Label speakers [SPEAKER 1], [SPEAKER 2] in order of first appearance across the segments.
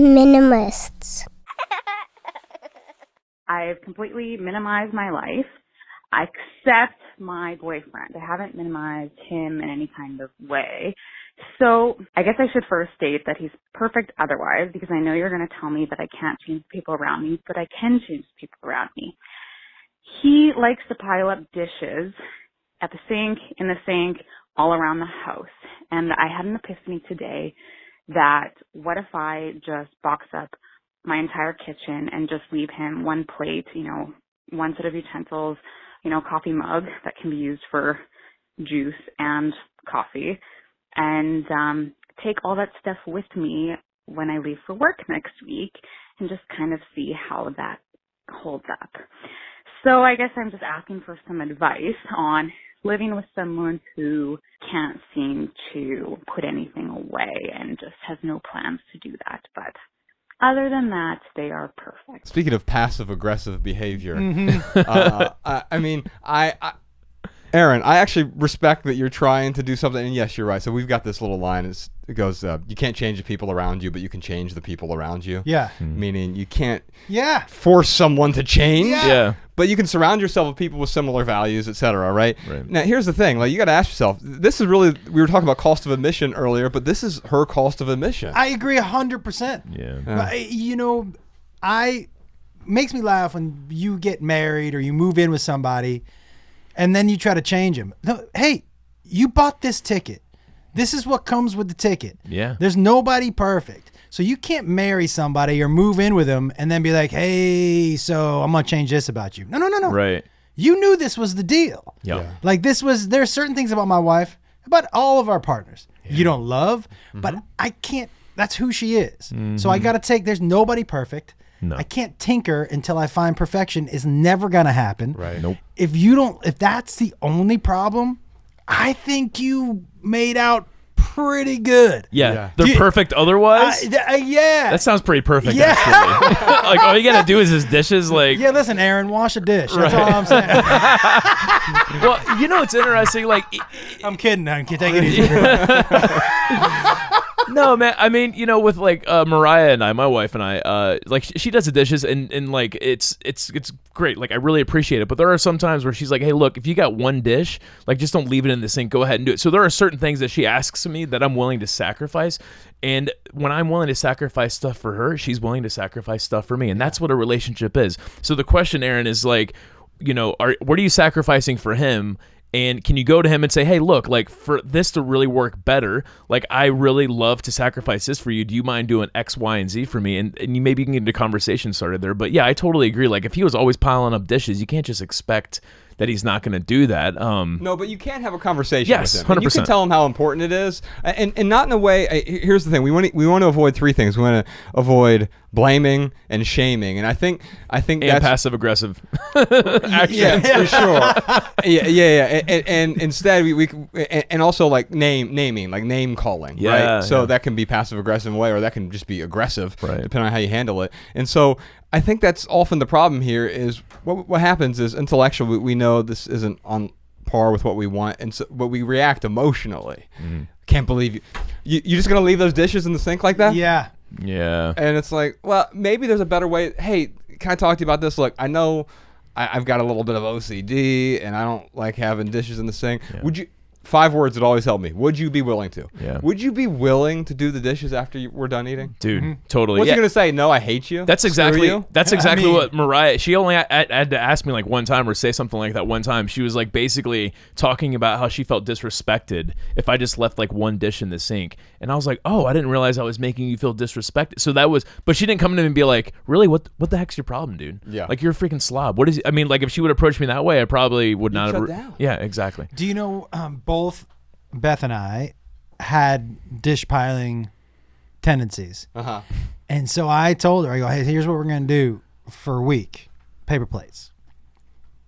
[SPEAKER 1] Minimalists.
[SPEAKER 2] I've completely minimized my life, except my boyfriend. I haven't minimized him in any kind of way. So I guess I should first state that he's perfect otherwise, because I know you're going to tell me that I can't change people around me, but I can change people around me. He likes to pile up dishes at the sink, in the sink, all around the house. And I had an epiphany today that what if I just box up my entire kitchen and just leave him one plate, one set of utensils, coffee mug that can be used for juice and coffee, and take all that stuff with me when I leave for work next week and just kind of see how that holds up. So I guess I'm just asking for some advice on living with someone who can't seem to put anything away and just has no plans to do that. But other than that, they are perfect.
[SPEAKER 3] Speaking of passive-aggressive behavior, Aaron, I actually respect that you're trying to do something, and yes, you're right. So we've got this little line. It goes, you can't change the people around you, but you can change the people around you.
[SPEAKER 4] Yeah.
[SPEAKER 3] Meaning you can't
[SPEAKER 5] force someone to change.
[SPEAKER 3] Yeah. But you can surround yourself with people with similar values, etc. Right? Now, here's the thing. Like, you got to ask yourself, this is really, we were talking about cost of admission earlier, but this is her cost of admission.
[SPEAKER 4] I agree 100%.
[SPEAKER 5] Yeah.
[SPEAKER 4] But, makes me laugh when you get married or you move in with somebody and then you try to change them. No, hey, you bought this ticket. This is what comes with the ticket.
[SPEAKER 6] Yeah.
[SPEAKER 4] There's nobody perfect. So you can't marry somebody or move in with them and then be like, hey, so I'm going to change this about you. No.
[SPEAKER 6] Right.
[SPEAKER 4] You knew this was the deal.
[SPEAKER 6] Yeah.
[SPEAKER 4] Like there's certain things about my wife, about all of our partners, you don't love, but I can't, that's who she is. So I got to take, there's nobody perfect.
[SPEAKER 6] No.
[SPEAKER 4] I can't tinker until I find perfection is never going to happen.
[SPEAKER 3] Right.
[SPEAKER 6] Nope.
[SPEAKER 4] If that's the only problem, I think you made out pretty good.
[SPEAKER 6] Yeah. They're perfect otherwise?
[SPEAKER 4] Yeah.
[SPEAKER 6] That sounds pretty perfect, actually. Like, all you got to do is his dishes. Like,
[SPEAKER 4] yeah, listen, Aaron, wash a dish. That's all I'm saying.
[SPEAKER 6] Well, it's interesting. Like,
[SPEAKER 4] I'm kidding. I'm kidding. Take it easy.
[SPEAKER 6] No, man. I mean, with like Mariah and I, my wife and I, like she does the dishes and like it's great. Like I really appreciate it. But there are some times where she's like, hey, look, if you got one dish, like just don't leave it in the sink. Go ahead and do it. So there are certain things that she asks me that I'm willing to sacrifice. And when I'm willing to sacrifice stuff for her, she's willing to sacrifice stuff for me. And that's what a relationship is. So the question, Aaron, is like, what are you sacrificing for him? And can you go to him and say, hey, look, like for this to really work better, like I really love to sacrifice this for you. Do you mind doing X, Y, and Z for me? And you maybe can get into conversation started there. But yeah, I totally agree. Like if he was always piling up dishes, you can't just expect that he's not going to do that.
[SPEAKER 3] No, but you can have a conversation
[SPEAKER 6] yes,
[SPEAKER 3] with him.
[SPEAKER 6] 100%.
[SPEAKER 3] And you can tell him how important it is. And not in a way, here's the thing. We want to avoid three things. We want to avoid blaming and shaming. And I think
[SPEAKER 6] and
[SPEAKER 3] that's
[SPEAKER 6] passive-aggressive
[SPEAKER 3] action. Yeah, for sure. Yeah. And instead, we and also like naming, like name calling, right? So that can be passive-aggressive in a way, or that can just be aggressive, depending on how you handle it. And so I think that's often the problem here is what happens is intellectually we know this isn't on par with what we want, and so, but we react emotionally. Can't believe you just gonna leave those dishes in the sink like that?
[SPEAKER 4] Yeah.
[SPEAKER 3] And it's like, well, maybe there's a better way. Hey, can I talk to you about this? Look, I know I've got a little bit of OCD and I don't like having dishes in the sink. Would you? 5 words that always help me. Would you be willing to?
[SPEAKER 6] Yeah.
[SPEAKER 3] Would you be willing to do the dishes after we're done eating?
[SPEAKER 6] Dude, totally.
[SPEAKER 3] What's he gonna say? No, I hate you.
[SPEAKER 6] That's exactly.
[SPEAKER 3] You?
[SPEAKER 6] That's exactly what Mariah. She only had to ask me like one time or say something like that one time. She was like basically talking about how she felt disrespected if I just left like one dish in the sink, and I was like, oh, I didn't realize I was making you feel disrespected. So that was, but she didn't come to me and be like, really, what the heck's your problem, dude?
[SPEAKER 3] Yeah.
[SPEAKER 6] Like you're a freaking slob. What is? I mean, like if she would approach me that way, I probably would not have.
[SPEAKER 3] Shut down.
[SPEAKER 6] Yeah, exactly.
[SPEAKER 4] Do you know both Beth and I had dish piling tendencies. And so I told her, I go, hey, here's what we're going to do for a week. Paper plates.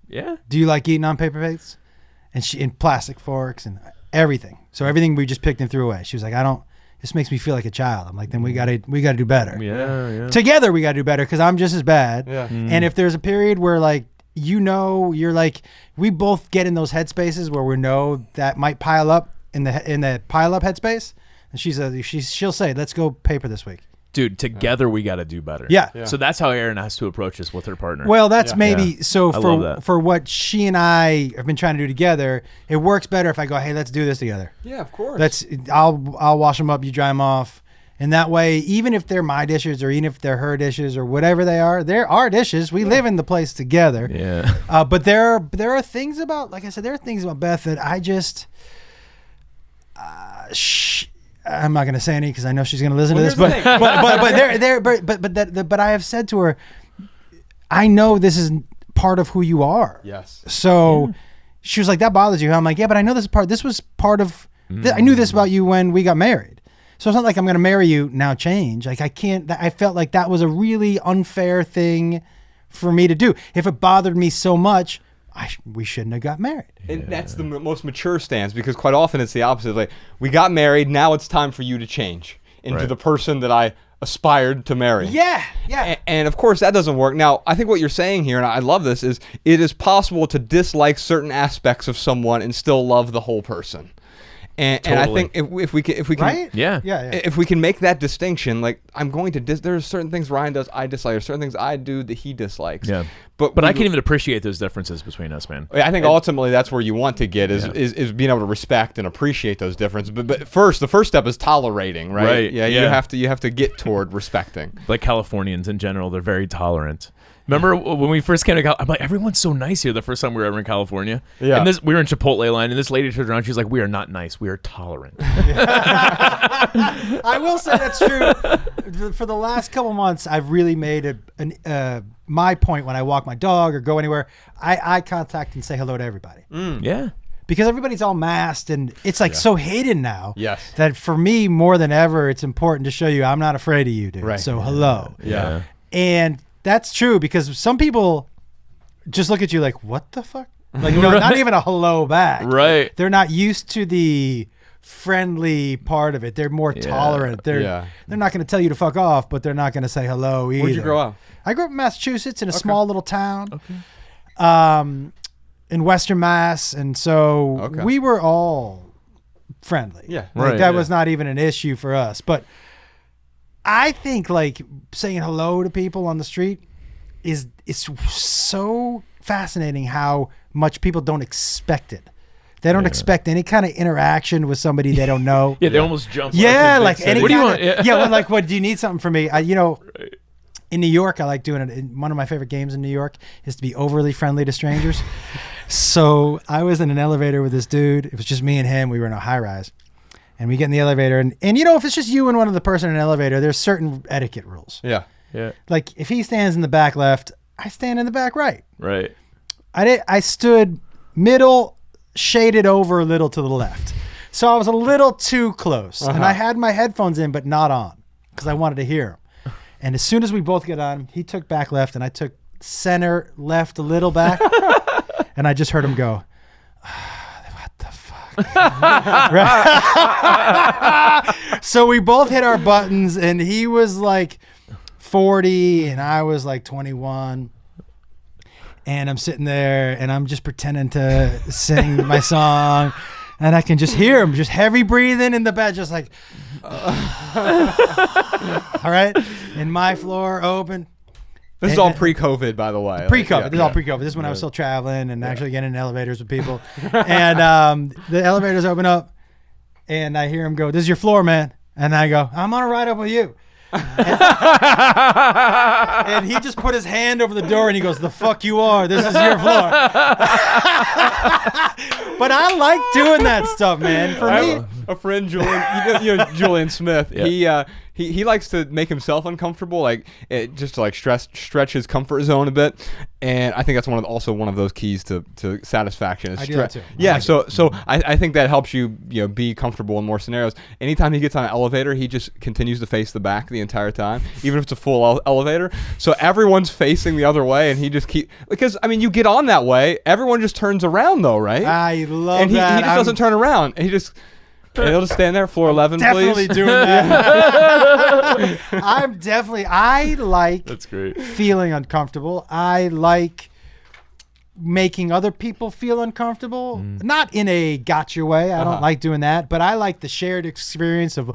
[SPEAKER 6] Yeah.
[SPEAKER 4] Do you like eating on paper plates? And plastic forks and everything. So everything we just picked and threw away. She was like, this makes me feel like a child. I'm like, then we got to do better.
[SPEAKER 6] Yeah.
[SPEAKER 4] Together we got to do better because I'm just as bad.
[SPEAKER 3] Yeah.
[SPEAKER 4] And if there's a period where like, you're like, we both get in those headspaces where we know that might pile up in the pile up headspace, and she'll say, let's go paper this week.
[SPEAKER 6] dude, together we got to do better.
[SPEAKER 4] Yeah.
[SPEAKER 6] So that's how Erin has to approach this with her partner.
[SPEAKER 4] Well, that's maybe so
[SPEAKER 6] I love that.
[SPEAKER 4] for what she and I have been trying to do together. It works better if I go, hey, let's do this together.
[SPEAKER 3] Yeah, of course.
[SPEAKER 4] I'll wash them up, you dry them off, and that way, even if they're my dishes or even if they're her dishes or whatever they're our dishes. We live in the place together.
[SPEAKER 6] Yeah.
[SPEAKER 4] But there are things about, like I said, there are things about Beth that I just. I'm not going to say any because I know she's going to listen to this, but I have said to her, I know this is part of who you are.
[SPEAKER 3] Yes.
[SPEAKER 4] So she was like, that bothers you. I'm like, yeah, but I know this was part of, I knew this about you when we got married. So it's not like I'm going to marry you now change. Like I felt like that was a really unfair thing for me to do. If it bothered me so much, we shouldn't have got married.
[SPEAKER 3] And that's the most mature stance, because quite often it's the opposite. Like, we got married, now it's time for you to change into the person that I aspired to marry.
[SPEAKER 4] Yeah.
[SPEAKER 3] And of course that doesn't work. Now, I think what you're saying here, and I love this, is it is possible to dislike certain aspects of someone and still love the whole person. And I think if we can,
[SPEAKER 4] right?
[SPEAKER 6] Yeah.
[SPEAKER 3] If we can make that distinction, like, I'm going to there's certain things Ryan does I dislike, there's certain things I do that he dislikes.
[SPEAKER 6] Yeah. But I can even appreciate those differences between us, man.
[SPEAKER 3] I think ultimately that's where you want to get is being able to respect and appreciate those differences. But first, the first step is tolerating, right?
[SPEAKER 6] Right.
[SPEAKER 3] Yeah. You have to get toward respecting.
[SPEAKER 6] Like Californians in general, they're very tolerant. Remember when we first came to California? I'm like, everyone's so nice here the first time we were ever in California.
[SPEAKER 3] Yeah.
[SPEAKER 6] And we were in Chipotle line, and this lady turned around. She's like, we are not nice. We are tolerant.
[SPEAKER 4] I will say that's true. For the last couple months, I've really made my point when I walk my dog or go anywhere, I eye contact and say hello to everybody.
[SPEAKER 6] Yeah.
[SPEAKER 4] Because everybody's all masked and it's like so hidden now.
[SPEAKER 3] Yes.
[SPEAKER 4] That for me, more than ever, it's important to show you I'm not afraid of you, dude.
[SPEAKER 3] Right.
[SPEAKER 4] So hello.
[SPEAKER 3] Yeah.
[SPEAKER 4] And that's true because some people just look at you like, what the fuck? Like, no, not even a hello back.
[SPEAKER 6] Right.
[SPEAKER 4] They're not used to the friendly part of it. They're more tolerant. They're not going to tell you to fuck off, but they're not going to say hello either.
[SPEAKER 3] Where'd you grow up?
[SPEAKER 4] I grew up in Massachusetts in a small little town. In Western Mass, and so we were all friendly.
[SPEAKER 3] Yeah.
[SPEAKER 4] Like that was not even an issue for us. But I think like saying hello to people on the street is so fascinating how much people don't expect it. They don't expect any kind of interaction with somebody they don't know.
[SPEAKER 6] They almost jump.
[SPEAKER 4] Like any
[SPEAKER 6] what do you want?
[SPEAKER 4] Well, like, what do you need something from me? In New York, I like doing it. One of my favorite games in New York is to be overly friendly to strangers. So I was in an elevator with this dude. It was just me and him. We were in a high rise. And we get in the elevator. And if it's just you and one other person in an elevator, there's certain etiquette rules.
[SPEAKER 3] Yeah.
[SPEAKER 4] Like if he stands in the back left, I stand in the back right.
[SPEAKER 6] Right.
[SPEAKER 4] I stood middle, shaded over a little to the left. So I was a little too close. And I had my headphones in, but not on because I wanted to hear him. And as soon as we both get on, he took back left and I took center left a little back. And I just heard him go, what the fuck? So we both hit our buttons and he was like 40 and I was like 21. And I'm sitting there and I'm just pretending to sing my song. And I can just hear him just heavy breathing in the bed, just like, all right. And my floor open.
[SPEAKER 3] This is all pre-COVID, by the way.
[SPEAKER 4] Pre-COVID. This is all pre-COVID. This is when I was still traveling and actually getting in elevators with people. And the elevators open up and I hear him go, this is your floor, man. And I go, I'm on a ride up with you. And he just put his hand over the door and he goes, the fuck you are. This is your floor. But I like doing that stuff, man. For me,
[SPEAKER 3] a friend, Julian, Julian Smith, he likes to make himself uncomfortable, like just to like stretch his comfort zone a bit. And I think that's also one of those keys to satisfaction. Is
[SPEAKER 4] I do that too.
[SPEAKER 3] Yeah, I think that helps you be comfortable in more scenarios. Anytime he gets on an elevator, he just continues to face the back the entire time, even if it's a full elevator. So everyone's facing the other way, and he just because I mean, you get on that way, everyone just turns around though, right?
[SPEAKER 4] I love
[SPEAKER 3] and
[SPEAKER 4] that.
[SPEAKER 3] He just doesn't turn around. And he'll just stand there, floor 11,
[SPEAKER 4] definitely
[SPEAKER 3] please.
[SPEAKER 4] Doing that. I like
[SPEAKER 6] That's great.
[SPEAKER 4] feeling uncomfortable. I like making other people feel uncomfortable, not in a gotcha way. I don't like doing that, but I like the shared experience of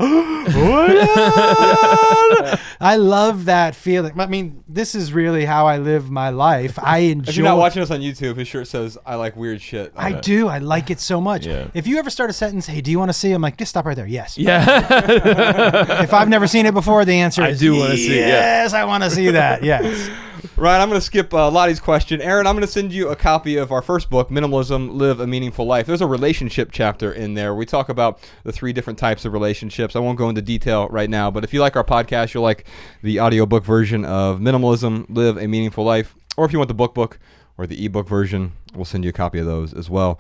[SPEAKER 4] I love that feeling. I mean, this is really how I live my life. I enjoy.
[SPEAKER 3] If you're not watching us on YouTube, his shirt says I like weird shit.
[SPEAKER 4] I do. I like it so much.
[SPEAKER 6] Yeah.
[SPEAKER 4] If you ever start a sentence, hey, do you want to see? I'm like, just stop right there. Yes.
[SPEAKER 6] Yeah.
[SPEAKER 4] If I've never seen it before, the answer is
[SPEAKER 6] I do want to see it.
[SPEAKER 4] Yes, I want to see that. Yes.
[SPEAKER 3] Ryan, I'm going to skip Lottie's question. Aaron, I'm going to send you a copy of our first book, Minimalism, Live a Meaningful Life. There's a relationship chapter in there. We talk about the 3 different types of relationships. I won't go into detail right now, but if you like our podcast, you'll like the audiobook version of Minimalism, Live a Meaningful Life. Or if you want the book or the ebook version, we'll send you a copy of those as well.